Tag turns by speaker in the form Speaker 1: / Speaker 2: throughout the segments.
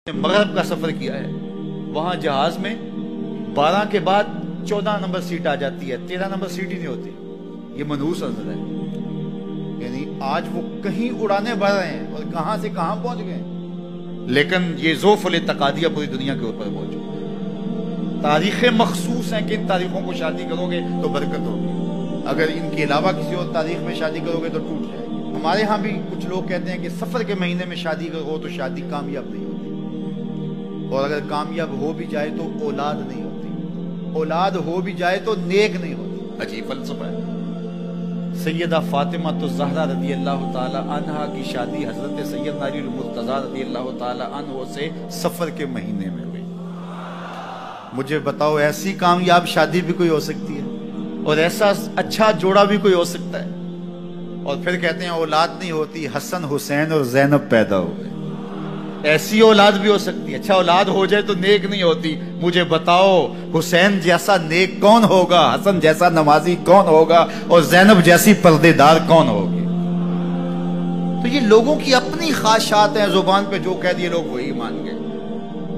Speaker 1: مغرب کا سفر کیا ہے، وہاں جہاز میں 12 کے بعد 14 نمبر سیٹ آ جاتی ہے، 13 نمبر سیٹ ہی نہیں ہوتی۔ یہ منحوس نظر ہے، یعنی آج وہ کہیں اڑانے بڑھ رہے ہیں اور کہاں سے کہاں پہنچ گئے، لیکن یہ ذوف الاتقادیہ پوری دنیا کے اوپر موجود۔ تاریخیں مخصوص ہیں کہ ان تاریخوں کو شادی کرو گے تو برکت ہوگی، اگر ان کے علاوہ کسی اور تاریخ میں شادی کرو گے تو ٹوٹ جائے گی۔ ہمارے ہاں بھی کچھ لوگ کہتے ہیں کہ سفر کے مہینے میں شادی کرو تو شادی کامیاب نہیں ہوتی، اور اگر کامیاب ہو بھی جائے تو اولاد نہیں ہوتی، اولاد ہو بھی جائے تو نیک نہیں ہوتی۔ عجیب فلسفہ ہے۔ سیدہ فاطمہ الزہرا رضی اللہ تعالی عنہا کی شادی حضرت سیدنا علی المرتضیٰ رضی اللہ تعالی عنہ سے سفر کے مہینے میں ہوئی۔ مجھے بتاؤ، ایسی کامیاب شادی بھی کوئی ہو سکتی ہے اور ایسا اچھا جوڑا بھی کوئی ہو سکتا ہے؟ اور پھر کہتے ہیں اولاد نہیں ہوتی، حسن حسین اور زینب پیدا ہو گئے۔ ایسی اولاد بھی ہو سکتی ہے، اچھا اولاد ہو جائے تو نیک نہیں ہوتی۔ مجھے بتاؤ، حسین جیسا نیک کون ہوگا، حسن جیسا نمازی کون ہوگا، اور زینب جیسی پردے دار کون ہوگی؟ تو یہ لوگوں کی اپنی خواہشات ہیں، زبان پہ جو کہہ دیے لوگ وہی مان گئے۔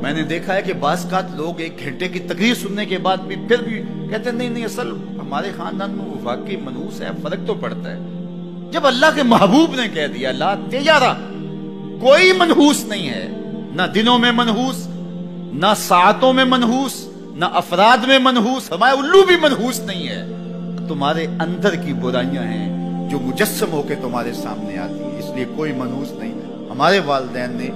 Speaker 1: میں نے دیکھا ہے کہ بعض اوقات لوگ 1 گھنٹے کی تقریر سننے کے بعد بھی پھر بھی کہتے ہیں نہیں اصل ہمارے خاندان میں وہ واقعی منحوس ہے، فرق تو پڑتا ہے۔ جب اللہ کے محبوب نے کہہ دیا لا تجارہ، کوئی منحوس نہیں ہے، نہ دنوں میں منحوس، نہ ساعتوں میں منحوس، نہ افراد میں منحوس، ہمارے الو بھی منحوس نہیں ہے۔ تمہارے اندر کی برائیاں ہیں جو مجسم ہو کے تمہارے سامنے آتی ہیں، اس لیے کوئی منحوس نہیں۔ ہمارے والدین نے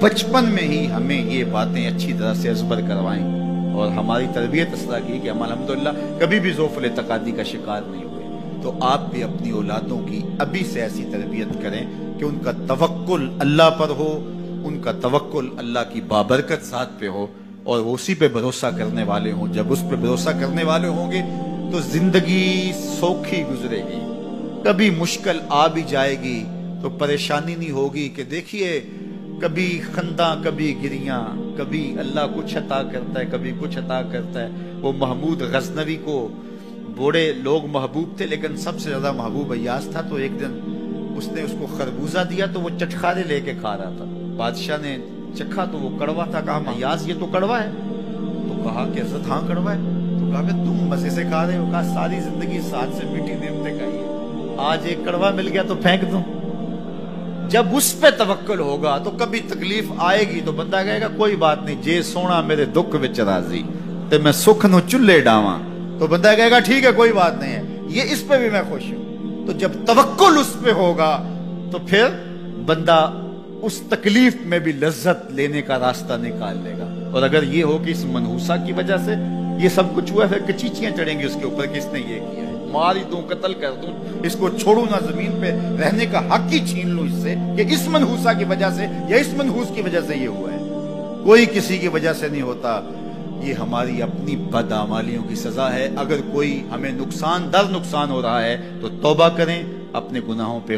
Speaker 1: بچپن میں ہی ہمیں یہ باتیں اچھی طرح سے ازبر کروائیں اور ہماری تربیت اس طرح کی کہ ہم الحمدللہ کبھی بھی ذوف الاتقادی کا شکار نہیں ہوئے۔ تو آپ بھی اپنی اولادوں کی ابھی سے ایسی تربیت کریں کہ ان کا توکل اللہ پر ہو، ان کا توکل اللہ کی بابرکت ذات پہ ہو، اور وہ اسی پہ بھروسہ کرنے والے ہوں۔ جب اس پہ بھروسہ کرنے والے ہوں گے تو زندگی سوکھی گزرے گی، کبھی مشکل آ بھی جائے گی تو پریشانی نہیں ہوگی کہ دیکھیے کبھی خنداں کبھی گریاں، کبھی اللہ کچھ عطا کرتا ہے کبھی کچھ عطا کرتا ہے۔ وہ محمود غزنوی کو بوڑھے لوگ محبوب تھے، لیکن سب سے زیادہ محبوب ایاز تھا۔ تو ایک دن اس نے اس کو خربوزہ دیا تو وہ چٹخارے لے کے کھا رہا تھا۔ بادشاہ نے چکھا تو وہ کڑوا تھا، کہا ایاز یہ تو کڑوا ہے؟ تو کہا کہ حضرت ہاں کڑوا ہے۔ تو کہا کہ تم مزے سے کھا رہے ہو؟ کہا ساری زندگی ساتھ سے میٹھی نعمتیں کھائی ہے، آج ایک کڑوا مل گیا تو پھینک دوں؟ جب اس پہ توکل ہوگا تو کبھی تکلیف آئے گی تو بندہ کہے گا کوئی بات نہیں، جے سونا میرے دکھ وچ راضی تے میں سکھ نو چلے ڈاواں، تو بندہ کہے گا ٹھیک ہے کوئی بات نہیں ہے، یہ اس پہ بھی میں خوش ہوں۔ تو جب توکل اس پہ ہوگا تو پھر بندہ اس تکلیف میں بھی لذت لینے کا راستہ نکال لے گا۔ اور اگر یہ ہو کہ اس منحوسہ کی وجہ سے یہ سب کچھ ہوا ہے، پھر کچیچیاں چڑھیں گی اس کے اوپر کہ اس نے یہ کیا ہے، مار ہی دوں، قتل کر دوں، اس کو چھوڑوں نہ، زمین پہ رہنے کا حق ہی چھین لوں اس سے کہ اس منحوسہ کی وجہ سے یا اس منحوس کی وجہ سے یہ ہوا ہے۔ کوئی کسی کی وجہ سے نہیں ہوتا، یہ ہماری اپنی بدعمالیوں کی سزا ہے۔ اگر کوئی ہمیں نقصان در نقصان ہو رہا ہے تو توبہ کریں، اپنے گناہوں پہ